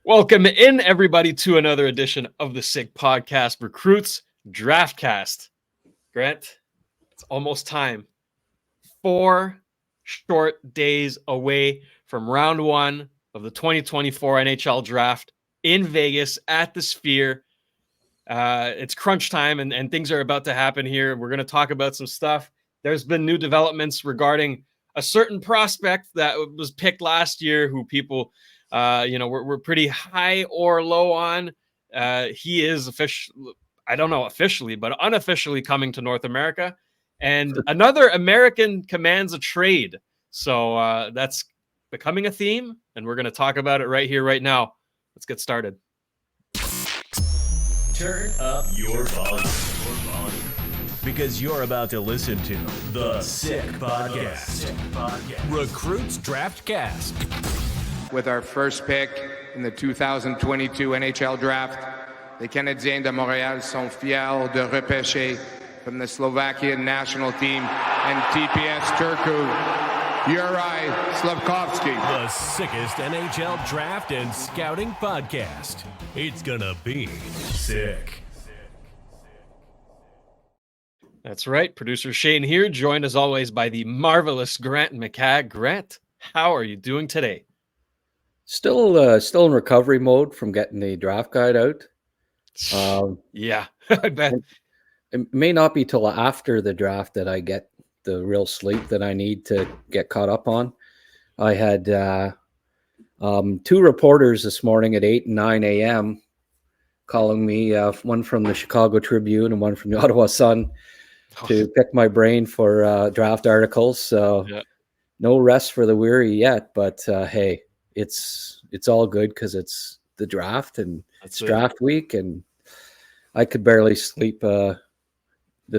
Welcome in, everybody, to another edition of the Sick Podcast, Recruits Draftcast. Grant, it's almost time. 4 short days away from round 1 of the 2024 NHL Draft in Vegas at the Sphere. It's crunch time, and things are about to happen here. We're going to talk about some stuff. There's been new developments regarding a certain prospect that was picked last year who people we're pretty high or low on. He is officially, but unofficially coming to North America. And another American commands a trade. So that's becoming a theme, and we're going to talk about it right here, right now. Let's get started. Turn up your volume. Because you're about to listen to the Sick Podcast. Recruits Draftcast. With our first pick in the 2022 NHL Draft, les Canadiens de Montréal sont fiers de repêcher from the Slovakian national team and TPS Turku, Juraj Slafkovsky. The sickest NHL draft and scouting podcast. It's gonna be sick. That's right. Producer Shane here, joined as always by the marvelous Grant McCagg. Grant, how are you doing today? Still in recovery mode from getting the draft guide out. Yeah, I bet. It may not be till after the draft that I get the real sleep that I need to get caught up on. I had 2 reporters this morning at 8 and 9 a.m. calling me, one from the Chicago Tribune and one from the Ottawa Sun, to pick my brain for draft articles. So no rest for the weary yet, but hey, it's all good because it's the draft and it's draft week, and I could barely sleep the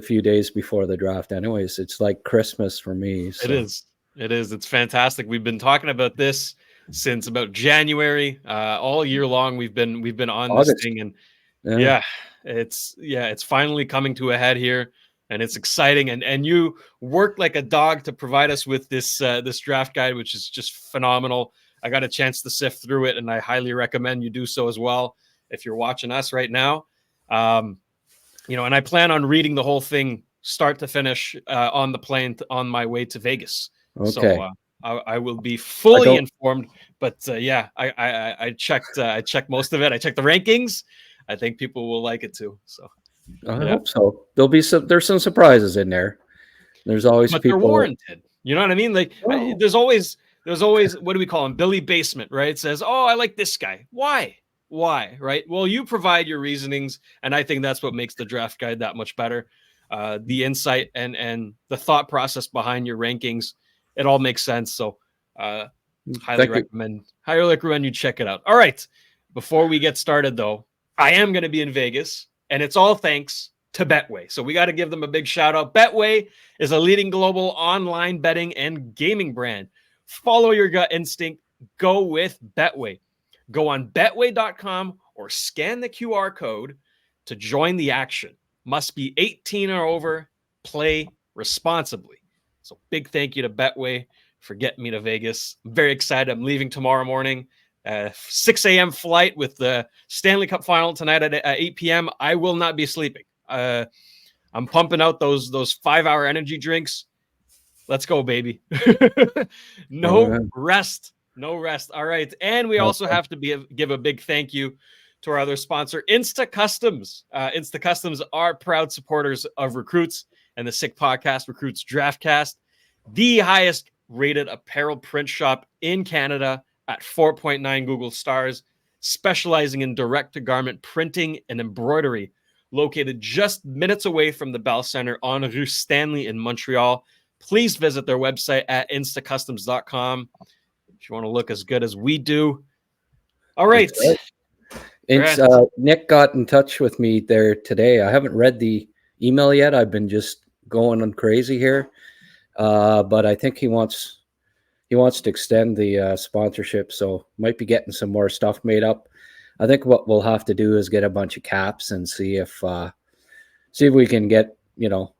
few days before the draft anyways. It's like Christmas for me. So. It is. It's fantastic. We've been talking about this since about January. All year long we've been on August. This thing, and it's finally coming to a head here, and it's exciting. And you worked like a dog to provide us with this draft guide, which is just phenomenal. I got a chance to sift through it, and I highly recommend you do so as well if you're watching us right now. And I plan on reading the whole thing start to finish on the plane on my way to Vegas. Okay. So I will be fully informed. But I checked most of it. I checked the rankings. I think people will like it too. So I hope so. There's some surprises in there. There's always people. They're warranted. You know what I mean? Like there's always, what do we call him? Billy Basement, right? Says, oh, I like this guy. Why? Right? Well, you provide your reasonings, and I think that's what makes the draft guide that much better. The insight and the thought process behind your rankings, it all makes sense. So highly recommend you check it out. All right. Before we get started, though, I am going to be in Vegas, and it's all thanks to Betway. So we got to give them a big shout out. Betway is a leading global online betting and gaming brand. Follow your gut instinct. Go with Betway. Go on betway.com or scan the QR code to join the action. Must be 18 or over. Play responsibly. So big thank you to Betway for getting me to Vegas. I'm very excited. I'm leaving tomorrow morning. 6 a.m. flight with the Stanley Cup final tonight at 8 p.m. I will not be sleeping. I'm pumping out those 5-hour energy drinks. Let's go, baby. No rest. All right. And we also have to give a big thank you to our other sponsor, Insta Customs. Insta Customs are proud supporters of Recruits and the Sick Podcast, Recruits Draftcast, the highest rated apparel print shop in Canada at 4.9 Google stars, specializing in direct-to-garment printing and embroidery, located just minutes away from the Bell Center on Rue Stanley in Montreal. Please visit their website at instacustoms.com if you want to look as good as we do. All right. Nick got in touch with me there today. I haven't read the email yet. I've been just going on crazy here. But I think he wants to extend the sponsorship, so might be getting some more stuff made up. I think what we'll have to do is get a bunch of caps and see if we can get,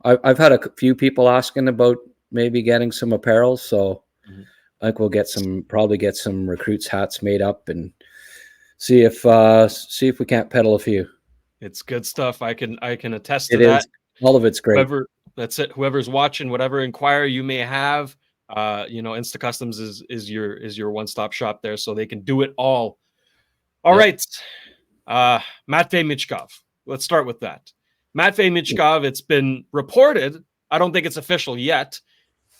I've had a few people asking about maybe getting some apparel, so I think we'll probably get some recruits hats made up and see if we can't peddle a few. It's good stuff. I can attest to It that. is. All of it's great. Whoever's watching, whatever inquiry you may have, Insta Customs is your one-stop shop there, so they can do it all. All right. Matvei Michkov. Let's start with that. Matvei Michkov, it's been reported, I don't think it's official yet.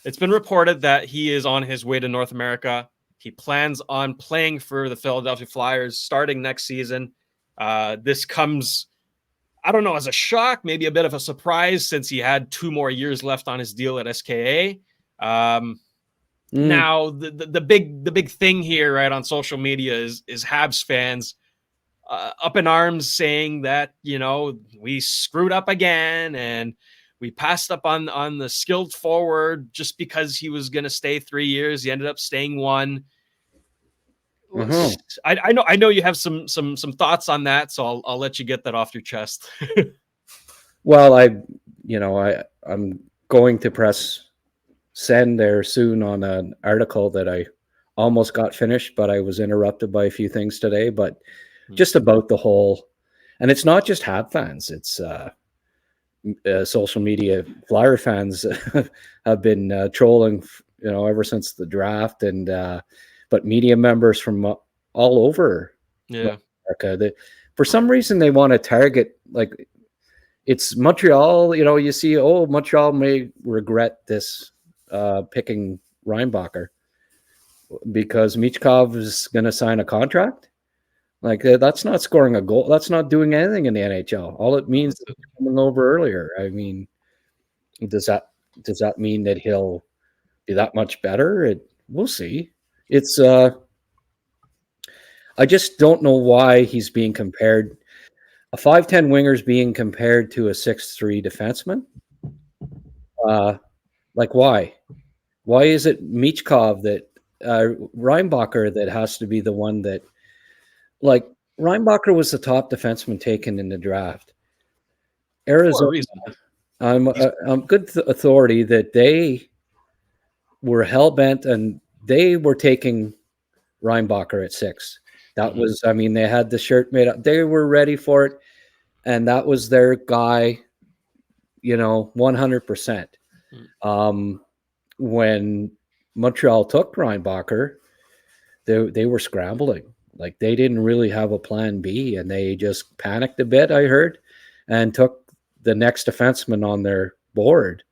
It's been reported that he is on his way to North America. He plans on playing for the Philadelphia Flyers starting next season. This comes, I don't know, as a shock, maybe a bit of a surprise since he had 2 more years left on his deal at SKA. Now, the big thing here, right, on social media is Habs fans up in arms saying that, we screwed up again and we passed up on the skilled forward just because he was going to stay 3 years. He ended up staying 1. I know you have some thoughts on that, so I'll let you get that off your chest. Well, I'm going to press send there soon on an article that I almost got finished, but I was interrupted by a few things today. But just about the whole, and it's not just Hab fans; it's social media Flyer fans have been trolling, ever since the draft, and but media members from all over America. For some reason, they want to target, like, it's Montreal. You see, Montreal may regret this picking Reinbacher because Michkov is going to sign a contract. Like, that's not scoring a goal. That's not doing anything in the NHL. All it means is coming over earlier. I mean, does that mean that he'll be that much better? We'll see. It's I just don't know why he's being compared. A 5'10" winger is being compared to a 6'3" defenseman. Like, why? Why is it Michkov that Reinbacher that has to be the one that, like, Reinbacher was the top defenseman taken in the draft. Arizona, I'm good authority that they were hell-bent and they were taking Reinbacher at 6. That was, they had the shirt made up. They were ready for it. And that was their guy, 100%. When Montreal took Reinbacher, they were scrambling. Like, they didn't really have a plan B, and they just panicked a bit, I heard, and took the next defenseman on their board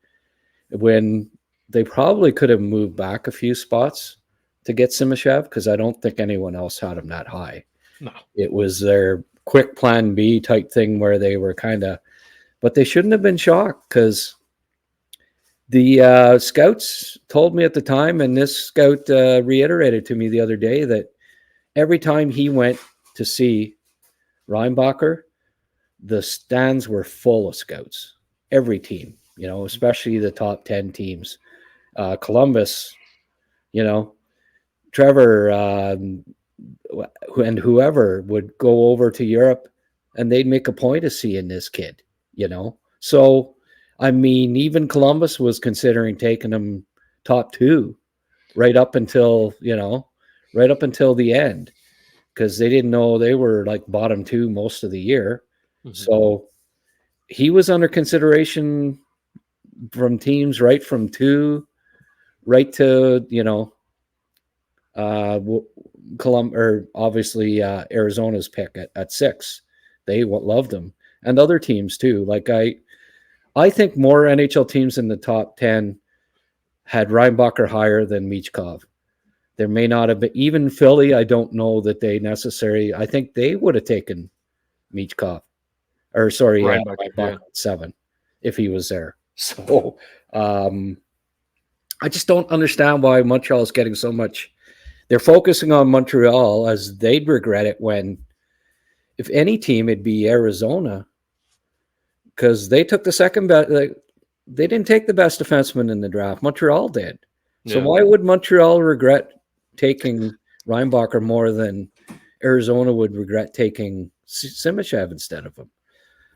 when they probably could have moved back a few spots to get Simashev, because I don't think anyone else had him that high. No. It was their quick plan B type thing where they were but they shouldn't have been shocked, because the scouts told me at the time, and this scout reiterated to me the other day, that every time he went to see Reinbacher, the stands were full of scouts. Every team, especially the top 10 teams. Columbus, Trevor and whoever would go over to Europe, and they'd make a point of seeing this kid, So, even Columbus was considering taking him top 2 right up until the end, because they didn't know they were like bottom 2 most of the year. So he was under consideration from teams right from 2 right to, obviously Arizona's pick at 6. They loved him, and other teams too. Like, I think more NHL teams in the top 10 had Reinbacher higher than Michkov. There may not have been, even Philly. I don't know that they necessarily. I think they would have taken Michkov, or sorry, Reinbacher at 7 if he was there. So I just don't understand why Montreal is getting so much. They're focusing on Montreal as they'd regret it when, if any team, it'd be Arizona, because they took the second best. They didn't take the best defenseman in the draft. Montreal did. So why would Montreal regret taking Reinbacher more than Arizona would regret taking Simashev instead of him?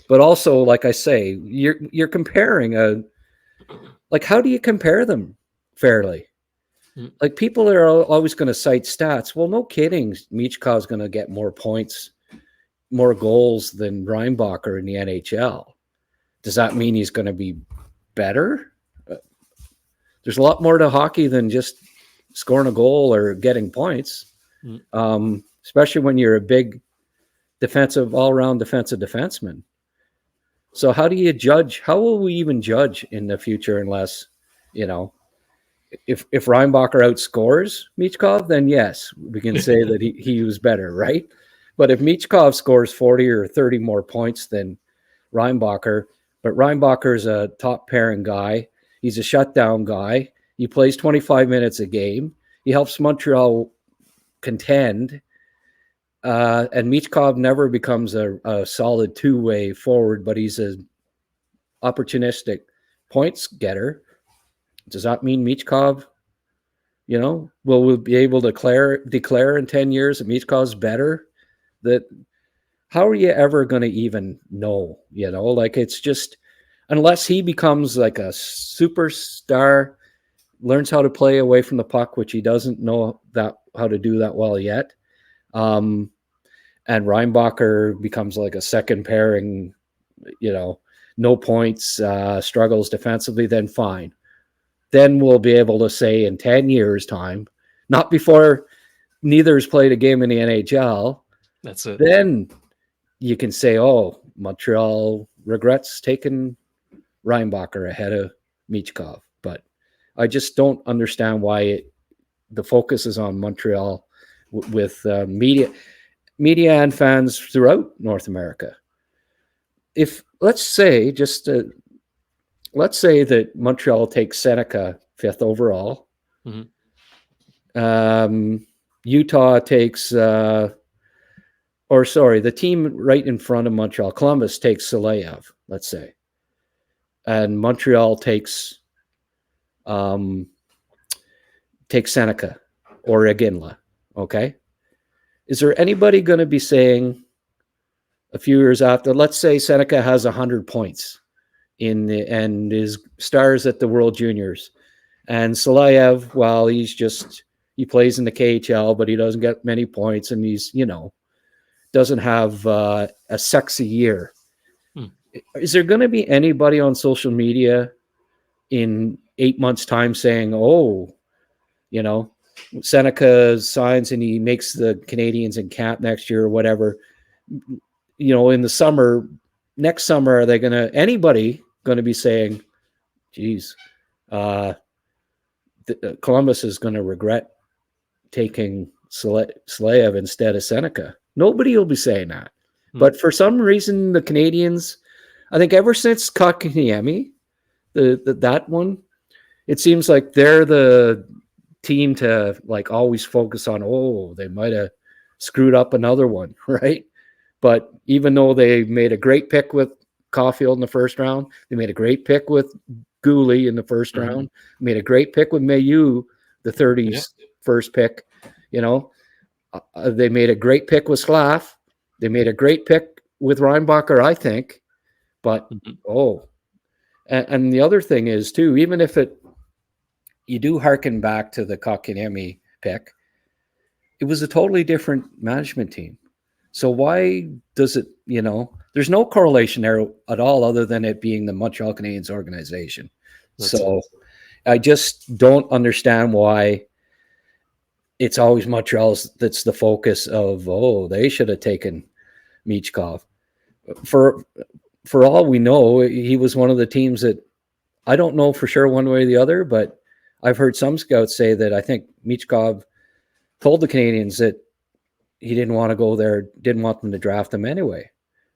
But also, like I say, you're comparing how do you compare them fairly? Like, people are always going to cite stats. Well, no kidding. Michkov's going to get more points, more goals than Reinbacher in the NHL. Does that mean he's going to be better? There's a lot more to hockey than just scoring a goal or getting points, especially when you're a big all-around defensive defenseman. So how do you judge? How will we even judge in the future unless, if Reinbacher outscores Michkov, then yes, we can say that he was better, right? But if Michkov scores 40 or 30 more points than Reinbacher, but Reinbacher is a top pairing guy, he's a shutdown guy, he plays 25 minutes a game, he helps Montreal contend, and Michkov never becomes a solid two-way forward, but he's an opportunistic points getter. Does that mean Michkov, will we be able to declare in 10 years that Michkov's better? How are you ever going to even know? Like, it's just, unless he becomes like a superstar, learns how to play away from the puck, which he doesn't know how to do that well yet. And Reinbacher becomes like a second pairing, no points, struggles defensively, then fine. Then we'll be able to say in 10 years' time, not before neither has played a game in the NHL. That's it. Then you can say, oh, Montreal regrets taking Reinbacher ahead of Michkov. But I just don't understand why the focus is on Montreal with media and fans throughout North America. If let's say that Montreal takes Seneca 5th overall. Utah takes, the team right in front of Montreal, Columbus, takes Soleil, let's say. And Montreal takes Seneca or Iginla, okay? Is there anybody going to be saying a few years after, let's say Seneca has 100 points and is stars at the World Juniors, and Soleil, well, he plays in the KHL, but he doesn't get many points, and he's, doesn't have a sexy year. Is there going to be anybody on social media in 8 months' time saying, oh, Seneca signs and he makes the Canadiens in camp next year or whatever, in the summer, next summer, are they anybody going to be saying, geez, Columbus is going to regret taking Slyev instead of Seneca? Nobody will be saying that. But for some reason, the Canadiens, I think ever since Kotkaniemi, that one, it seems like they're the team to like always focus on, oh, they might have screwed up another one, right? But even though they made a great pick with Caulfield in the first round, they made a great pick with Gooley in the first round, made a great pick with Mailloux, the 30s first pick, they made a great pick with Schlaf. They made a great pick with Reinbacher, I think. But, and the other thing is, too, even if you do hearken back to the Kotkaniemi pick, it was a totally different management team. So why does it, there's no correlation there at all other than it being the Montreal Canadiens organization. I just don't understand why it's always Montreal's that's the focus of, oh, they should have taken Michkov. For all we know, he was one of the teams that, I don't know for sure one way or the other, but I've heard some scouts say that I think Michkov told the Canadiens that he didn't want to go there, didn't want them to draft him anyway.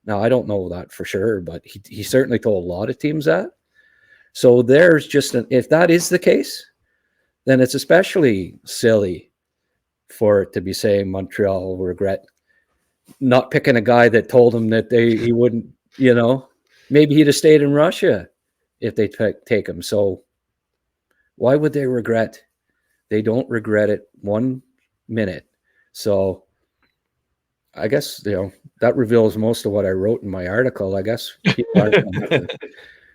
Now, I don't know that for sure, but he certainly told a lot of teams that. So there's just, if that is the case, then it's especially silly for it to be saying Montreal will regret not picking a guy that told him that he wouldn't, maybe he'd have stayed in Russia if they take him. So why would they regret? They don't regret it 1 minute. So I guess, that reveals most of what I wrote in my article. I guess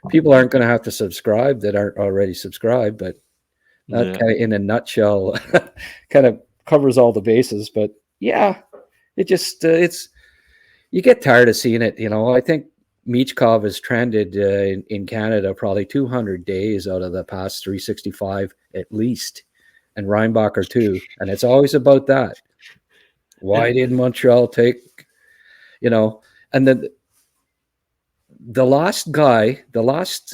people aren't going to have to subscribe that aren't already subscribed, but That Yeah. kind of, in a nutshell, kind of covers all the bases. But yeah, it just it's you get tired of seeing it. I think Michkov has trended in Canada probably 200 days out of the past 365 at least, and Reinbacher too. And it's always about that. Why did Montreal take, and then the last guy, the last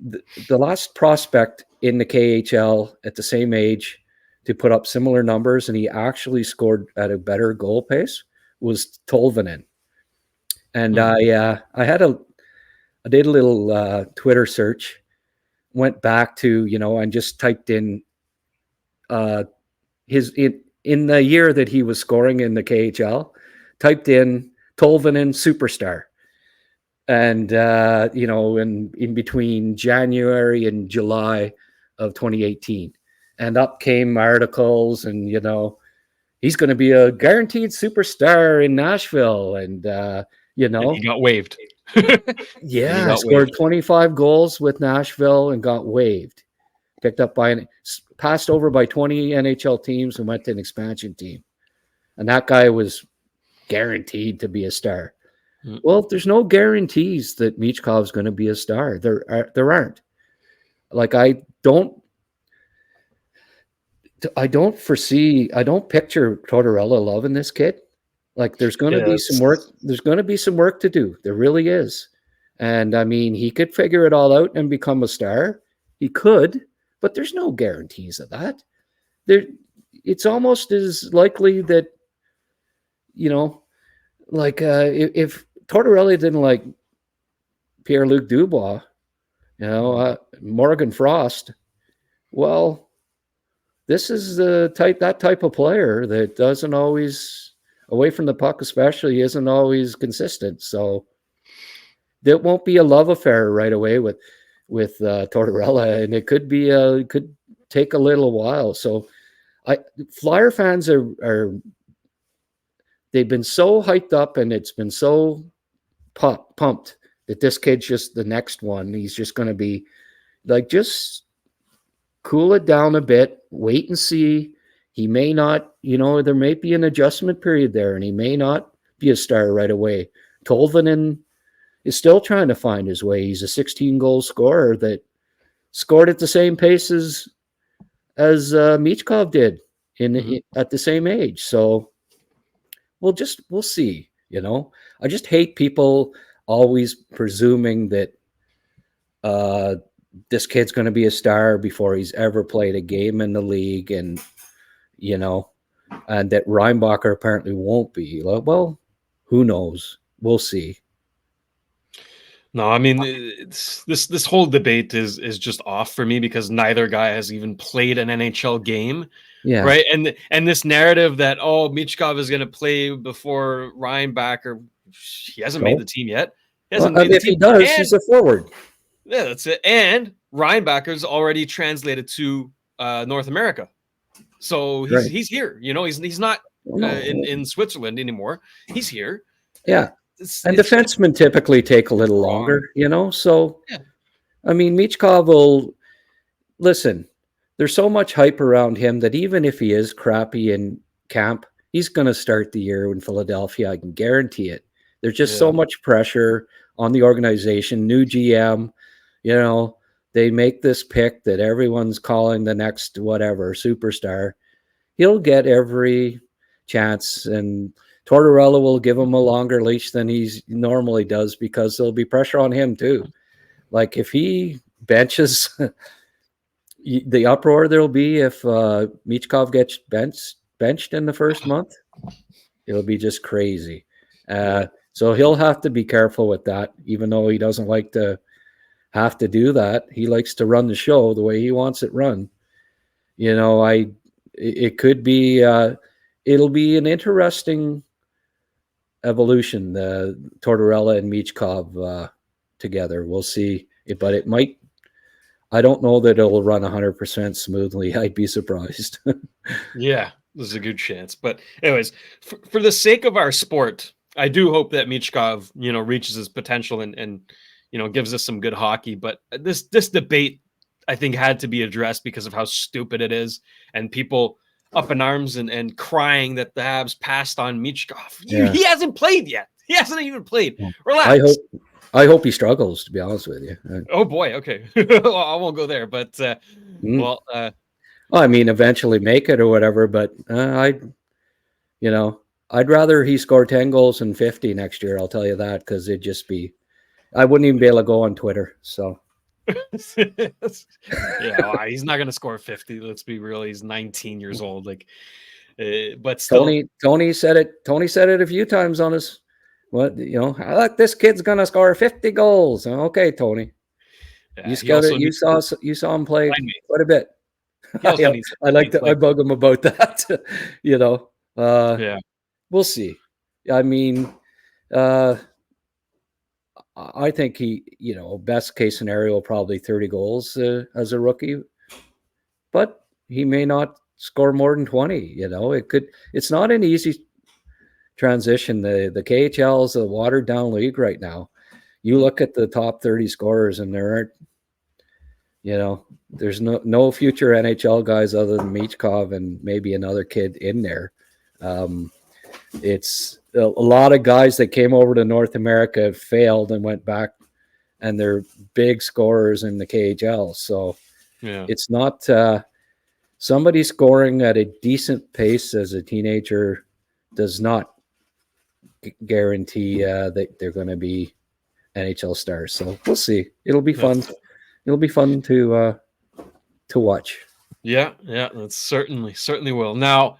the last prospect in the KHL at the same age to put up similar numbers, and he actually scored at a better goal pace, was Tolvanen. And I did a little Twitter search, went back to, and just typed in in the year that he was scoring in the KHL, typed in Tolvanen superstar. And, in between January and July of 2018. And up came articles and, he's going to be a guaranteed superstar in Nashville. And, And he got waived. Yeah, scored 25 goals with Nashville and got waived. Picked up passed over by 20 NHL teams and went to an expansion team. And that guy was guaranteed to be a star. Well, there's no guarantees that Michkov's going to be a star. There aren't. Like, I don't picture Tortorella loving this kid. Like, there's going to be some work. There's going to be some work to do. There really is. And I mean, he could figure it all out and become a star. He could, but there's no guarantees of that. It's almost as likely that, if Tortorella didn't like Pierre-Luc Dubois, Morgan Frost, well, this is that type of player that doesn't always, away from the puck especially, isn't always consistent. So there won't be a love affair right away with Tortorella, and it could take a little while. So Flyer fans are they've been so hyped up, and it's been so pumped that this kid's just the next one. He's just going to be like, just cool it down a bit, wait and see. He may not, there may be an adjustment period there, and he may not be a star right away. Tolvanen is still trying to find his way. He's a 16-goal scorer that scored at the same pace as Michkov did at the same age. So we'll see. I just hate people always presuming that this kid's going to be a star before he's ever played a game in the league, and and that Reinbacher apparently won't be. Well, who knows? We'll see. No, I mean, this whole debate is just off for me, because neither guy has even played an NHL game. Yeah. Right. And this narrative that, Michkov is going to play before Reinbacher, he hasn't made the team yet. If he does, he's a forward. Yeah, that's it. And Reinbacher's already translated to North America. So he's here. He's not in Switzerland anymore. He's here. Yeah. Defensemen typically take a little longer, So, yeah. I mean, Michkov will listen. There's so much hype around him that even if he is crappy in camp, he's going to start the year in Philadelphia. I can guarantee it. There's just so much pressure on the organization. New GM, they make this pick that everyone's calling the next whatever superstar. He'll get every chance, and Tortorella will give him a longer leash than he normally does, because there'll be pressure on him too. Like, if he benches, the uproar there'll be if Michkov gets benched in the first month, it'll be just crazy. So he'll have to be careful with that, even though he doesn't like to have to do that. He likes to run the show the way he wants it run. It could be, it'll be an interesting evolution, the Tortorella and Michkov together. We'll see, but it might. I don't know that it'll run 100% smoothly. I'd be surprised. Yeah, there's a good chance. But anyways, for the sake of our sport, I do hope that Michkov, reaches his potential and gives us some good hockey. But this debate, I think had to be addressed because of how stupid it is, and people up in arms and crying that the Habs passed on Michkov. Yeah. He hasn't played yet. He hasn't even played. Yeah. Relax. I hope he struggles, to be honest with you. Oh boy. Okay. Well, I won't go there, but well, I mean, eventually make it or whatever. But I'd rather he score 10 goals than 50 next year. I'll tell you that, because it'd just be, I wouldn't even be able to go on Twitter. So. Yeah, he's not going to score 50. Let's be real. He's 19 years old. Like, but still, Tony said it. Tony said it a few times on his. I like this kid's going to score 50 goals. Okay, Tony. Yeah, you saw him play quite a bit. I bug him about that. Yeah, we'll see. I mean, I think he, best case scenario, probably 30 goals as a rookie, but he may not score more than 20. It's not an easy transition. The KHL is a watered down league right now. You look at the top 30 scorers, and there aren't, there's no future NHL guys other than Michkov and maybe another kid in there. It's a lot of guys that came over to North America failed and went back, and they're big scorers in the KHL. So it's not somebody scoring at a decent pace as a teenager does not guarantee that they're going to be NHL stars. So we'll see. It'll be fun. It'll be fun to watch. Yeah, that's certainly will. Now,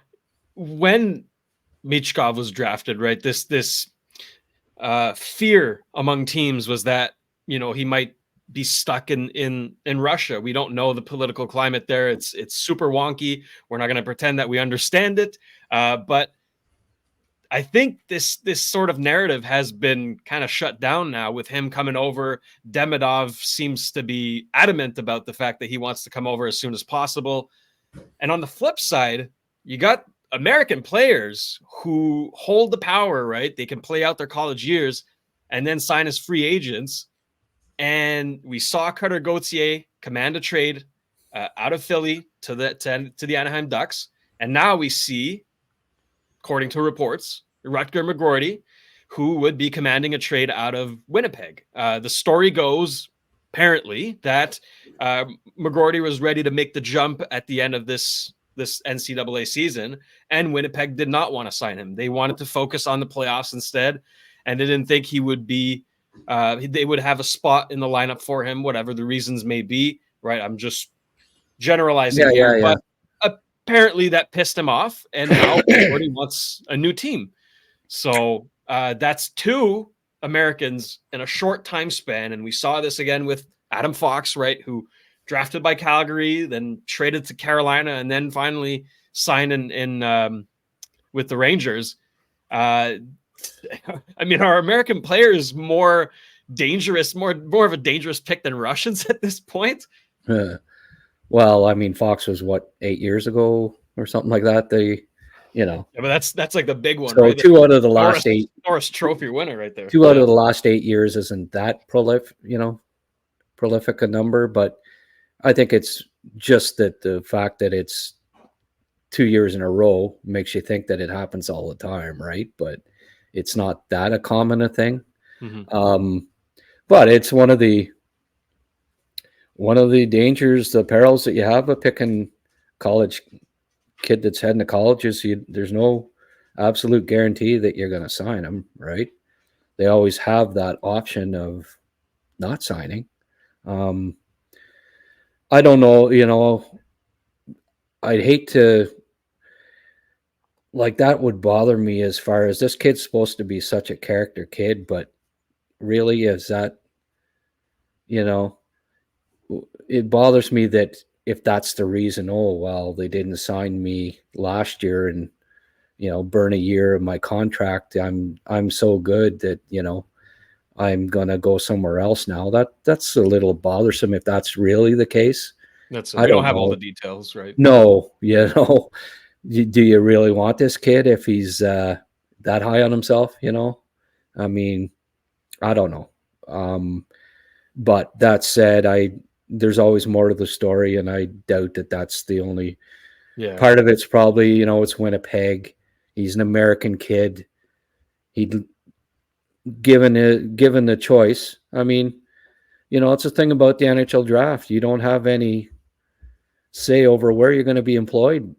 when Michkov was drafted, right, this fear among teams was that he might be stuck in Russia. We don't know the political climate there. It's super wonky. We're not going to pretend that we understand it, but I think this sort of narrative has been kind of shut down now with him coming over. Demidov seems to be adamant about the fact that he wants to come over as soon as possible. And on the flip side, you got American players who hold the power, right? They can play out their college years and then sign as free agents. And we saw Cutter Gauthier command a trade out of Philly to the Anaheim Ducks. And now we see, according to reports, Rutger McGroarty, who would be commanding a trade out of Winnipeg. The story goes, apparently, that McGroarty was ready to make the jump at the end of this NCAA season, and Winnipeg did not want to sign him. They wanted to focus on the playoffs instead, and they didn't think he would be they would have a spot in the lineup for him, whatever the reasons may be, right? I'm just generalizing here, but apparently that pissed him off, and now McGroarty wants a new team. So that's two Americans in a short time span, and we saw this again with Adam Fox, right, who drafted by Calgary, then traded to Carolina, and then finally signed in with the Rangers. I mean, are American players more dangerous, more of a dangerous pick than Russians at this point? Well, I mean, Fox was 8 years ago or something like that. Yeah, but that's like the big one. So right? 2 out of the last 8 Norris Trophy winner right there. 2 out of the last 8 years isn't that prolific a number, but I think it's just that the fact that it's 2 years in a row makes you think that it happens all the time, right? But it's not that a common a thing. Mm-hmm. But it's one of the dangers, the perils that you have of picking college kid that's heading to college is there's no absolute guarantee that you're going to sign them, right? They always have that option of not signing. I don't know, I'd hate to, like, that would bother me as far as this kid's supposed to be such a character kid, but really is that, it bothers me that if that's the reason, oh, well, they didn't sign me last year and, burn a year of my contract. I'm so good that, I'm going to go somewhere else now. That's a little bothersome if that's really the case. We don't have all the details, right? No, do you really want this kid if he's that high on himself? I mean, I don't know. But that said, there's always more to the story, and I doubt that that's the only part of it's probably, it's Winnipeg. He's an American kid. He'd given the choice. I mean, it's a thing about the NHL draft. You don't have any say over where you're going to be employed.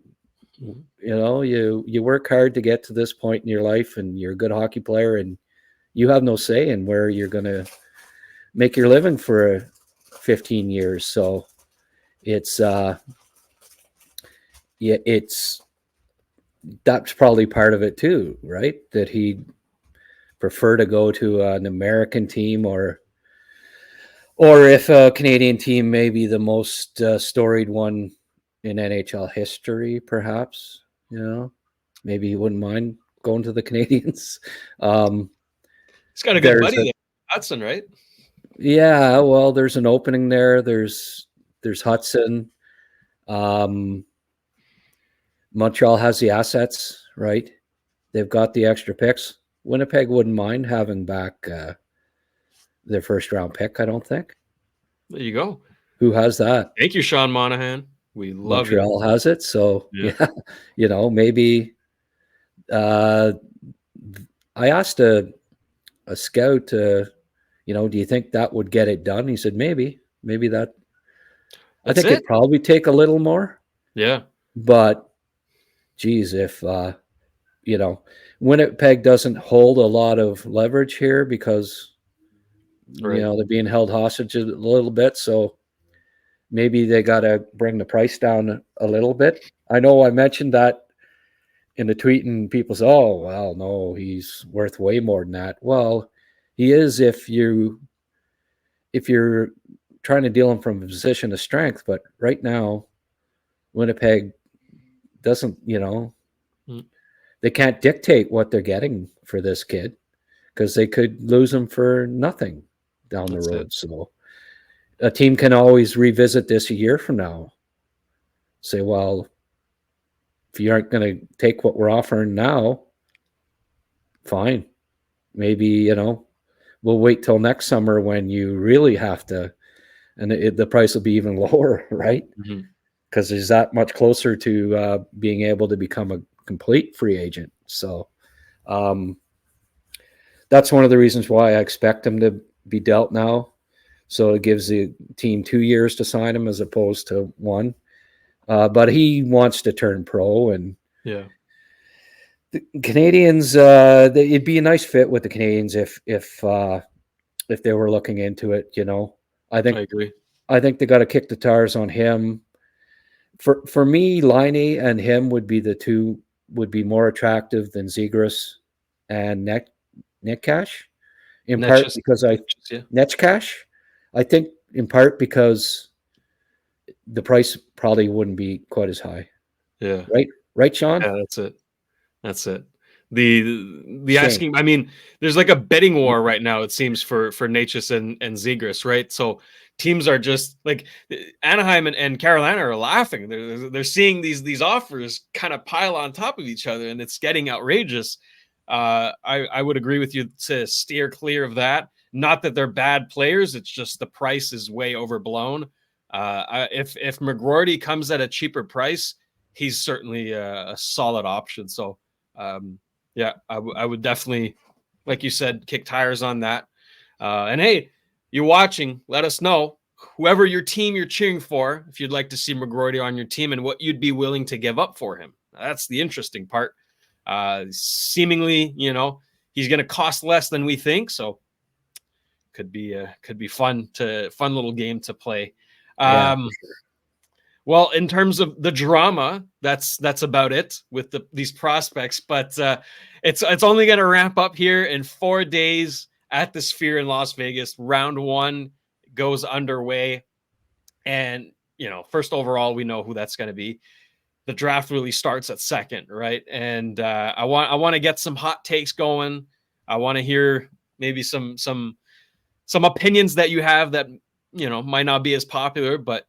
You work hard to get to this point in your life, and you're a good hockey player, and you have no say in where you're going to make your living for 15 years. So it's that's probably part of it too, right? That he'd prefer to go to an American team, or if a Canadian team may be the most storied one in NHL history, perhaps, maybe he wouldn't mind going to the Canadiens. He's got a good buddy there, Hudson, right? Yeah, well, there's an opening there. There's Hudson. Montreal has the assets, right? They've got the extra picks. Winnipeg wouldn't mind having back their first round pick, I don't think. There you go. Who has that? Thank you, Sean Monahan. We love Montreal has it. So, yeah, maybe I asked a scout, do you think that would get it done? He said, maybe that. I think it'd probably take a little more. Yeah. But, geez, if, Winnipeg doesn't hold a lot of leverage here because, they're being held hostage a little bit. So maybe they got to bring the price down a little bit. I know I mentioned that in the tweet, and people say, oh, well, no, he's worth way more than that. Well, he is if you're trying to deal him from a position of strength. But right now, Winnipeg doesn't, they can't dictate what they're getting for this kid, because they could lose him for nothing down the road. So a team can always revisit this a year from now. Say, well, if you aren't going to take what we're offering now, fine. Maybe, we'll wait till next summer when you really have to, and the price will be even lower, right? Because there's that much closer to being able to become a complete free agent. So that's one of the reasons why I expect him to be dealt now. So it gives the team 2 years to sign him as opposed to 1. But he wants to turn pro, and the Canadiens, it'd be a nice fit with the Canadiens if they were looking into it. I agree. I think they got to kick the tires on him. For me, Laine and him would be more attractive than Zegras and Netcash. In part because Netcash, I think in part because the price probably wouldn't be quite as high. Yeah. Right, Sean? Yeah, that's it. The asking, I mean, there's like a betting war right now, it seems, for Necas and Zegras, right? So teams are just like Anaheim and Carolina are laughing. They're seeing these offers kind of pile on top of each other, and it's getting outrageous. I would agree with you to steer clear of that. Not that they're bad players, it's just the price is way overblown. If McGroarty comes at a cheaper price, he's certainly a solid option. So I would definitely, like you said, kick tires on that. And hey, you're watching, let us know whoever your team you're cheering for, if you'd like to see McGroarty on your team and what you'd be willing to give up for him. That's the interesting part. Seemingly, he's going to cost less than we think. So could be fun little game to play. Yeah, for sure. Well, in terms of the drama, that's about it with these prospects. But it's only going to wrap up here in 4 days at the Sphere in Las Vegas. Round 1 goes underway, and first overall, we know who that's going to be. The draft really starts at second, right? And I want to get some hot takes going. I want to hear maybe some opinions that you have that might not be as popular, but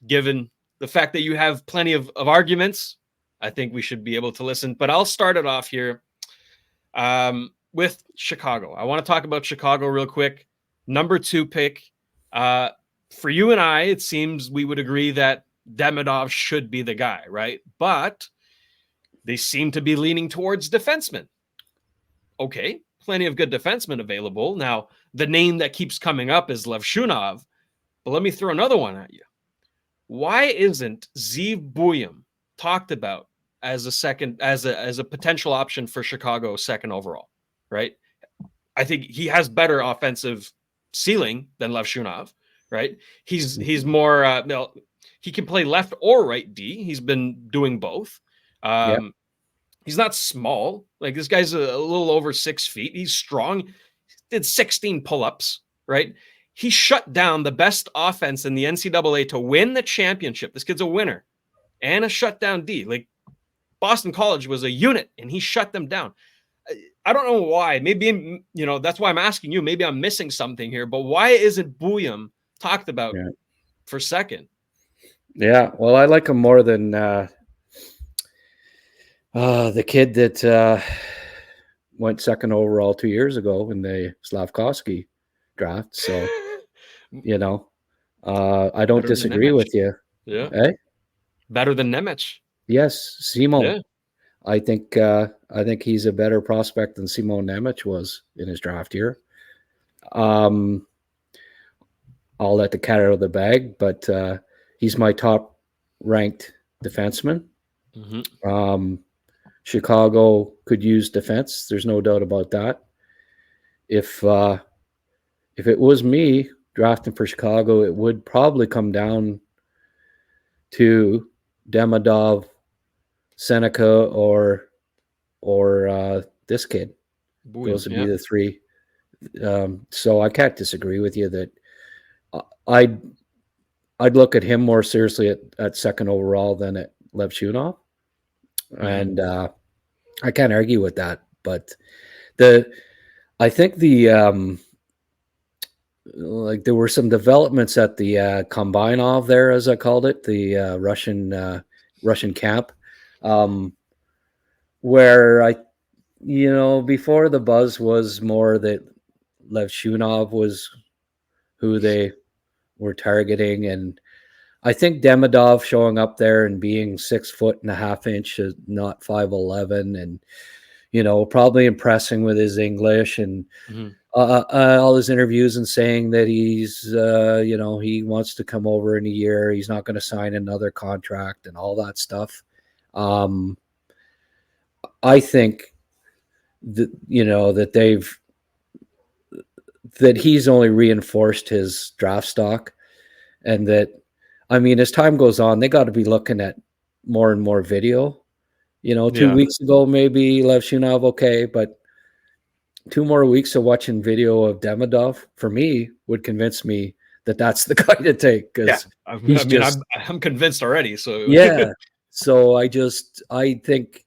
given the fact that you have plenty of arguments, I think we should be able to listen. But I'll start it off here with Chicago. I want to talk about Chicago real quick. Number 2 pick. for you and I, it seems we would agree that Demidov should be the guy, right? But they seem to be leaning towards defensemen. Okay, plenty of good defensemen available. Now, the name that keeps coming up is Levshunov, but let me throw another one at you. Why isn't Zeev Buium talked about as a potential option for Chicago second overall, right? I think he has better offensive ceiling than Levshunov, right? He's more he can play left or right D. He's been doing both. He's not small. Like, this guy's a little over 6 feet. He's strong. He did 16 pull-ups, right? He shut down the best offense in the NCAA to win the championship. This kid's a winner and a shutdown D. Like, Boston College was a unit and he shut them down. I don't know why. Maybe, that's why I'm asking you. Maybe I'm missing something here, but why isn't Buium talked about for second? Yeah, well, I like him more than the kid that went second overall 2 years ago in the Slavkovsky draft. So, I don't disagree with you. Yeah. Eh? Better than Nemec. Yes, Simon. Yeah. I think he's a better prospect than Simon Nemec was in his draft year. I'll let the cat out of the bag, but he's my top ranked defenseman. Mm-hmm. Chicago could use defense. There's no doubt about that. If it was me drafting for Chicago, it would probably come down to Demidov, Seneca, or this kid. Buium, those would be the three. So I can't disagree with you that I'd look at him more seriously at second overall than at Levshunov. And I can't argue with that. But I think there were some developments at the Kombinov there, as I called it, the Russian camp, where before the buzz was more that Levshunov was who they were targeting, and I think Demidov showing up there and being 6'1.5" not 5'11", and probably impressing with his English and all his interviews and saying that he's he wants to come over in a year, he's not going to sign another contract and all that stuff. I think that that he's only reinforced his draft stock, and that, as time goes on, they got to be looking at more and more video. 2 weeks ago, maybe Levshunov, okay, but 2 more weeks of watching video of Demidov, for me, would convince me that that's the guy to take. I'm convinced already. So yeah, so I think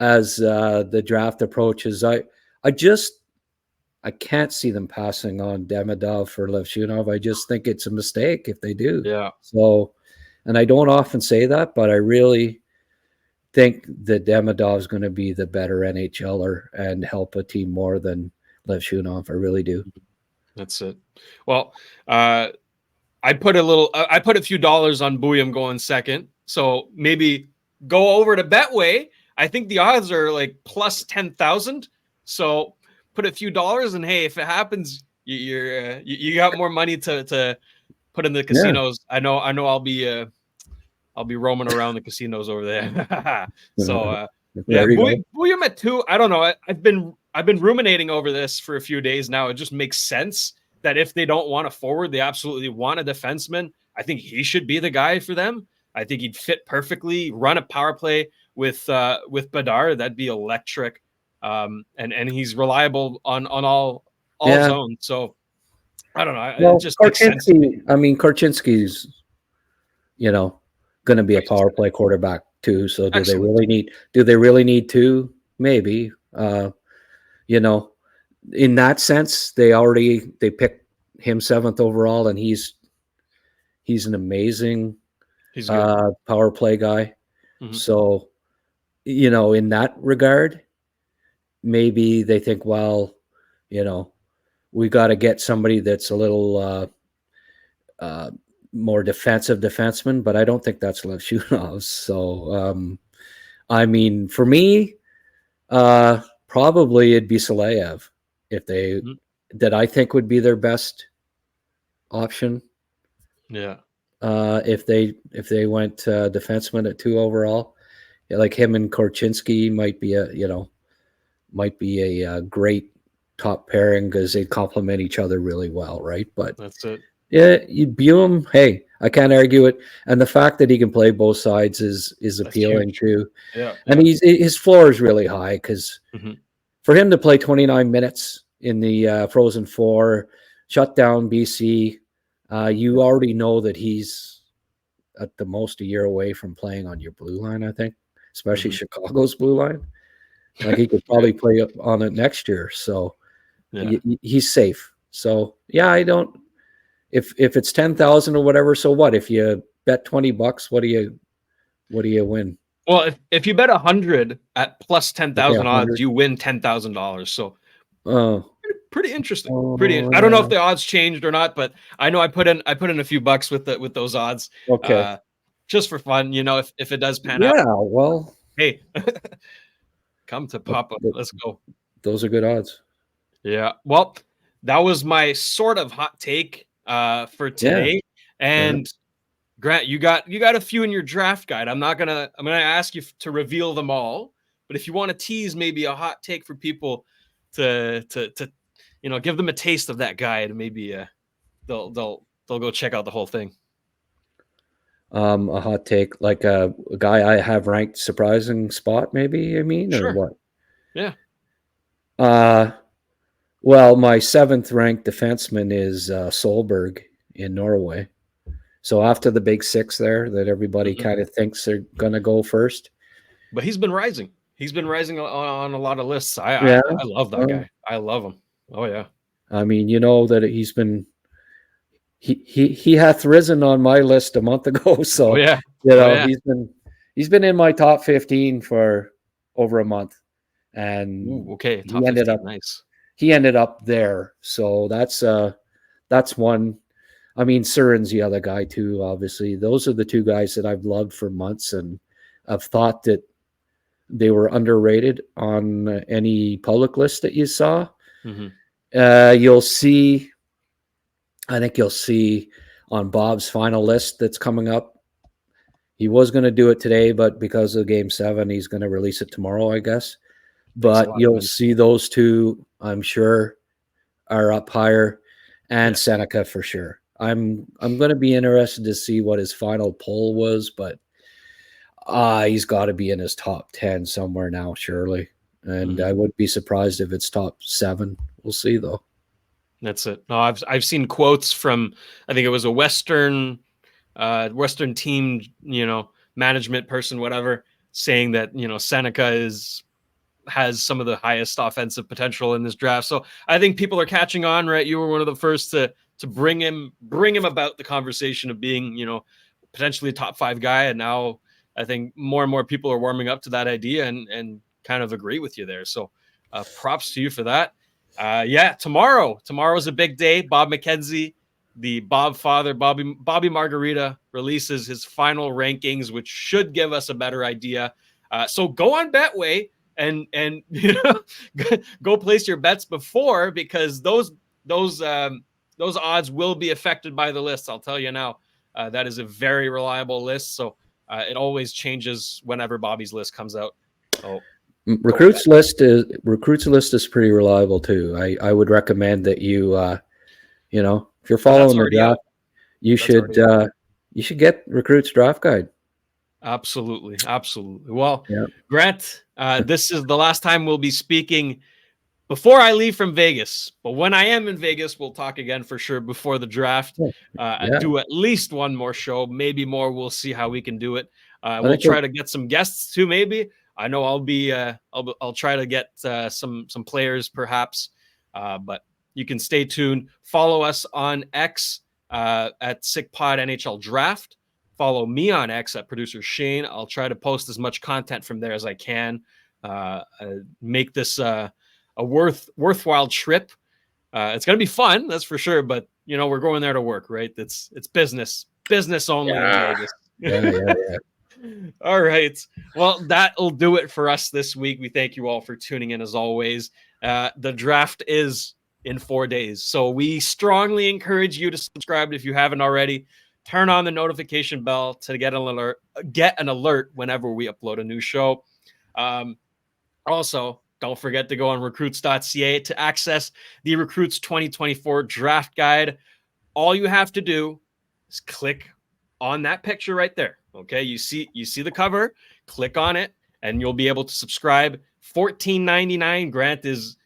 as the draft approaches, I can't see them passing on Demidov for Levshunov. I just think it's a mistake if they do. Yeah. So, and I don't often say that, but I really think that Demidov is going to be the better NHLer and help a team more than Levshunov. I really do. That's it. Well, I put a few dollars on Buium going second. So maybe go over to Betway. I think the odds are like plus 10,000. So put a few dollars, and hey, if it happens, you got more money to put in the casinos. Yeah. I know I'll be roaming around the casinos over there. So Buium at 2. I don't know. I've been ruminating over this for a few days now. It just makes sense that if they don't want a forward, they absolutely want a defenseman. I think he should be the guy for them. I think he'd fit perfectly. Run a power play with Bedard. That'd be electric. And he's reliable on all zones. So I don't know. Well, it just makes sense. Korchinski's, going to be a power play quarterback too. So do they really need 2? Maybe. In that sense, they picked him 7th overall, and he's an amazing power play guy. Mm-hmm. So, in that regard, maybe they think, well, we got to get somebody that's a little more defensive defenseman, but I don't think that's Lev Shunov's. So, I mean, for me, probably it'd be Saleyev that I think would be their best option. Yeah. If they went defenseman at 2 overall, like him and Korchinski might be a great top pairing because they complement each other really well, right? But that's it. Yeah, you Buim. Hey, I can't argue it. And the fact that he can play both sides is appealing too. Yeah. And his floor is really high because for him to play 29 minutes in the Frozen Four, shut down BC, you already know that he's at the most a year away from playing on your blue line, I think, especially Chicago's blue line. Like he could probably play on it next year. So he's safe. So yeah, I don't. If it's 10,000 or whatever, so what? If you bet $20, what do you win? Well, if you bet 100 at plus 10,000 odds, you win $10,000. So pretty interesting. I don't know if the odds changed or not, but I know I put in a few bucks with those odds. Okay. Just for fun, if it does pan out. Yeah, well, hey, come to Papa. Let's go. Those are good odds. Yeah. Well, that was my sort of hot take for today. And Grant, you got a few in your draft guide. I'm gonna ask you to reveal them all, but if you want to tease maybe a hot take for people to give them a taste of that guide, maybe they'll go check out the whole thing. A hot take, like a guy I have ranked surprising spot, maybe, or what? Yeah. Well, my 7th ranked defenseman is Solberg in Norway. So after the big 6 there that everybody kind of thinks they're going to go first. But he's been rising. He's been rising on a lot of lists. I love that guy. I love him. Oh, yeah. I mean, that he's been he hath risen on my list a month ago. So, he's been in my top 15 for over a month. And okay, top 15, nice. He ended up there. So that's one. I mean, Surin's the other guy too, obviously. Those are the 2 guys that I've loved for months, and I've thought that they were underrated on any public list that you saw. You'll see, I think you'll see on Bob's final list that's coming up. He was going to do it today, but because of Game 7, he's going to release it tomorrow, I guess. But you'll see those 2, I'm sure, are up higher, and Seneca for sure. I'm going to be interested to see what his final poll was, but he's got to be in his top 10 somewhere now, surely. And I wouldn't be surprised if it's top 7. We'll see, though. That's it. No, I've seen quotes from, I think it was a Western team, management person, whatever, saying that Seneca has some of the highest offensive potential in this draft. So I think people are catching on, right? You were one of the first to bring him about the conversation of being, potentially a top 5 guy. And now I think more and more people are warming up to that idea and kind of agree with you there. So props to you for that. Tomorrow's a big day. Bob McKenzie, the Bob father, Bobby Margarita, releases his final rankings, which should give us a better idea. So go on Betway and go place your bets before, because those odds will be affected by the list. I'll tell you now. That is a very reliable list, so it always changes whenever Bobby's list comes out. Oh, Recruits list is pretty reliable too. I would recommend that you if you're following the draft, you should get Recruits Draft Guide. Absolutely. Well, Grant, this is the last time we'll be speaking before I leave from Vegas. But when I am in Vegas, we'll talk again for sure before the draft. Do at least one more show, maybe more. We'll see how we can do it. We'll try to get some guests too, maybe. I know I'll be. I'll try to get some players perhaps, but you can stay tuned. Follow us on X at SickPod NHL Draft. Follow me on X at Producer Shane. I'll try to post as much content from there as I can. Make this a worthwhile trip. It's going to be fun, that's for sure. But we're going there to work, right? It's business only in Vegas. Yeah. All right. Well, that'll do it for us this week. We thank you all for tuning in as always. The draft is in 4 days. So we strongly encourage you to subscribe if you haven't already. Turn on the notification bell to get an alert whenever we upload a new show. Also, don't forget to go on recruits.ca to access the Recruits 2024 draft guide. All you have to do is click on that picture right there. Okay, you see the cover, click on it, and you'll be able to subscribe. $14.99. Grant is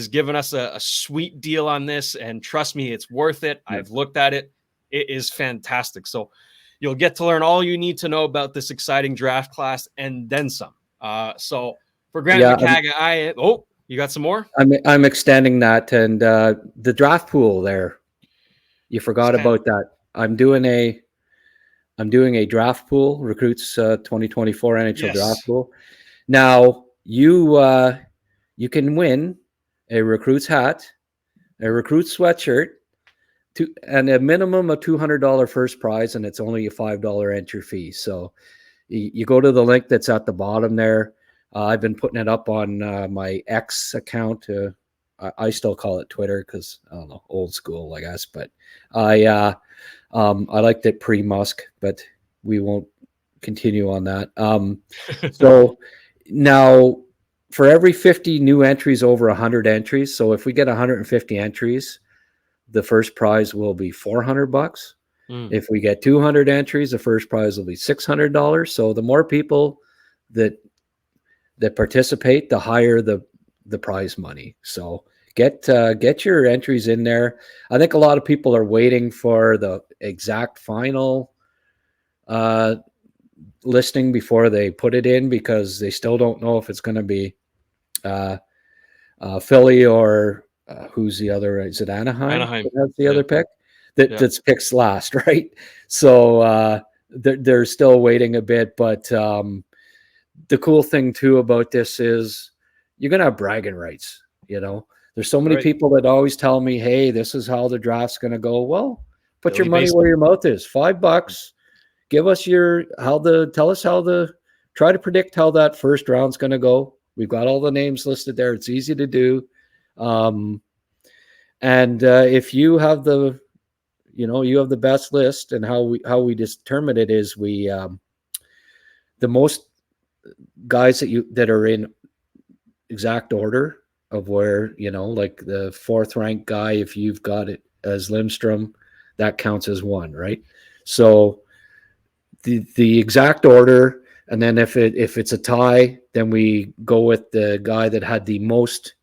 giving us a sweet deal on this, and trust me, it's worth it. I've looked at it. It is fantastic. So you'll get to learn all you need to know about this exciting draft class and then some. So for Grant McCagg, you got some more? I'm extending that, and the draft pool there. You forgot about that. I'm doing a draft pool, Recruits 2024 NHL draft pool. Now you can win a Recruits hat, a Recruits sweatshirt, and a minimum of $200 first prize, and it's only a $5 entry fee. So you go to the link that's at the bottom there. I've been putting it up on my X account. I still call it Twitter because I don't know, old school, I guess. But I liked it pre-Musk, but we won't continue on that. So now for every 50 new entries over 100 entries, so if we get 150 entries, the first prize will be $400. If we get 200 entries, the first prize will be $600. So the more people that participate, the higher the prize money. So get your entries in there. I think a lot of people are waiting for the exact final listing before they put it in, because they still don't know if it's going to be Philly or who's the other? Is it Anaheim? That's the other pick that's picks last, right? So they're still waiting a bit, but the cool thing too about this is you're going to have bragging rights. There's so many people that always tell me, hey, this is how the draft's going to go. Well, put your money where your mouth is. $5. Give us try to predict how that first round's going to go. We've got all the names listed there. It's easy to do. And if you have the best list, and how we determine it is the most guys that are in exact order of where, like the fourth ranked guy, if you've got it as Lindstrom, that counts as one, right? So the exact order, and then if it's a tie, then we go with the guy that had the most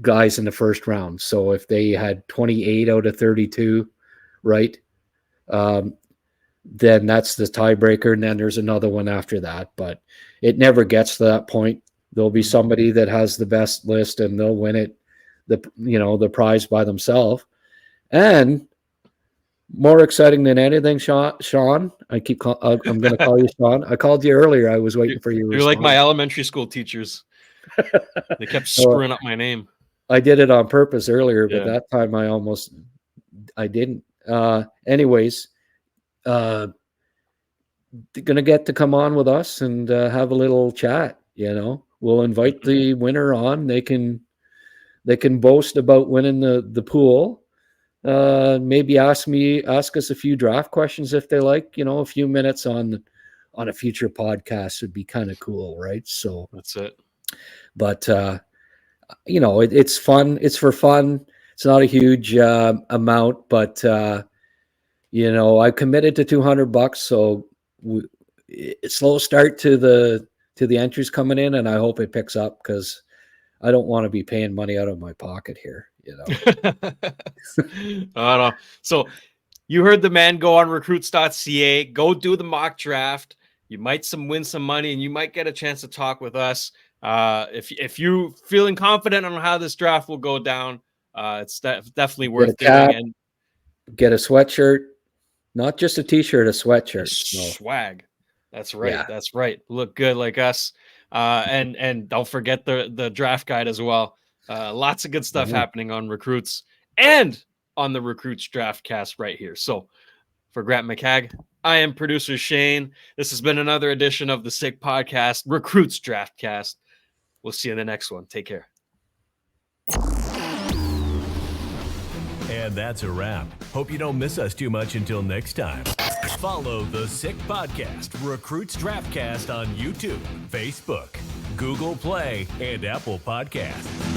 guys in the first round. So if they had 28 out of 32, right? Then that's the tiebreaker, and then there's another one after that. But it never gets to that point. There'll be somebody that has the best list, and they'll win it, the prize by themselves. And more exciting than anything, Sean. I'm going to call you Sean. I called you earlier. I was waiting for you. You're like my elementary school teachers. They kept screwing up my name. I did it on purpose earlier, but that time I didn't. Anyways, they're gonna get to come on with us and have a little chat. We'll invite the winner on. They can boast about winning the pool. Maybe ask us a few draft questions if they like. A few minutes on a future podcast would be kind of cool, right? So that's it. But it's fun. It's for fun. It's not a huge amount, but I committed to $200, so it's slow start to the entries coming in, and I hope it picks up, because I don't want to be paying money out of my pocket here. No. So you heard the man. Go on recruits.ca. Go do the mock draft. You might win some money, and you might get a chance to talk with us. If you feeling confident on how this draft will go down, it's definitely worth doing. And get a sweatshirt, not just a t-shirt, a sweatshirt. Swag. That's right. Yeah. That's right. Look good like us. And don't forget the draft guide as well. Lots of good stuff happening on Recruits. And on the Recruits Draftcast right here. So for Grant McCagg, I am producer Shane. This has been another edition of the Sick Podcast, Recruits Draftcast. We'll see you in the next one. Take care. And that's a wrap. Hope you don't miss us too much until next time. Follow the Sick Podcast, Recruits Draftcast on YouTube, Facebook, Google Play, and Apple Podcasts.